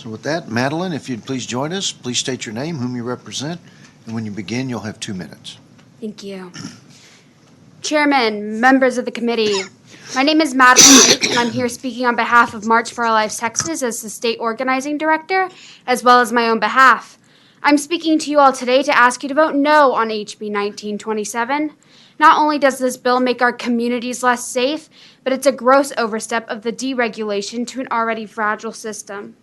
So with that, Madeline, if you'd please join us, please state your name, whom you represent, and when you begin, you'll have 2 minutes. Thank you. Chairman, members of the committee, my name is Madeline Lake, and I'm here speaking on behalf of March for Our Lives Texas as the state organizing director, as well as my own behalf. I'm speaking to you all today to ask you to vote no on HB 1927. Not only does this bill make our communities less safe, but it's a gross overstep of the deregulation to an already fragile system.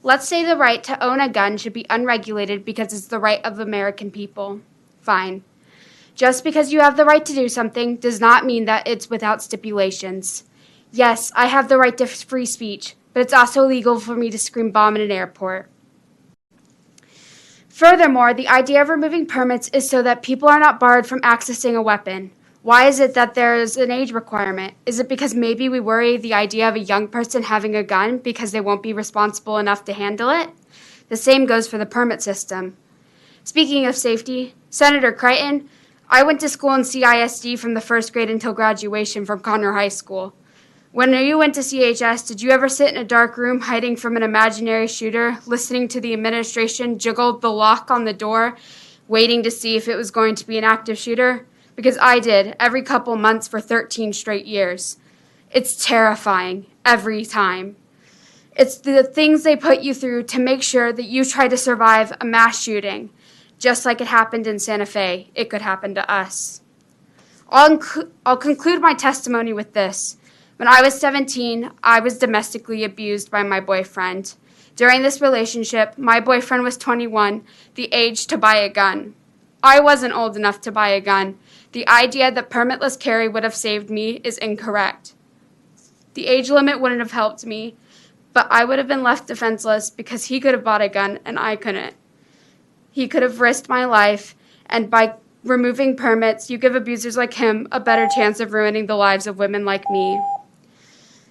Let's say the right to own a gun should be unregulated because it's the right of American people. Fine. Just because you have the right to do something does not mean that it's without stipulations. Yes, I have the right to free speech, but it's also illegal for me to scream bomb in an airport. Furthermore, the idea of removing permits is so that people are not barred from accessing a weapon. Why is it that there is an age requirement? Is it because maybe we worry the idea of a young person having a gun because they won't be responsible enough to handle it? The same goes for the permit system. Speaking of safety, Senator Creighton, I went to school in CISD from the first grade until graduation from Conner High School. When you went to CHS, did you ever sit in a dark room hiding from an imaginary shooter, listening to the administration jiggle the lock on the door, waiting to see if it was going to be an active shooter? Because I did, every couple months for 13 straight years. It's terrifying, every time. It's the things they put you through to make sure that you try to survive a mass shooting. Just like it happened in Santa Fe, it could happen to us. I'll conclude my testimony with this. When I was 17, I was domestically abused by my boyfriend. During this relationship, my boyfriend was 21, the age to buy a gun. I wasn't old enough to buy a gun. The idea that permitless carry would have saved me is incorrect. The age limit wouldn't have helped me, but I would have been left defenseless because he could have bought a gun and I couldn't. He could have risked my life, and by removing permits, you give abusers like him a better chance of ruining the lives of women like me.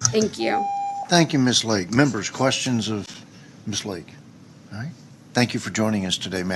Thank you. Thank you, Ms. Lake. Members, questions of Ms. Lake? All right. Thank you for joining us today, ma'am.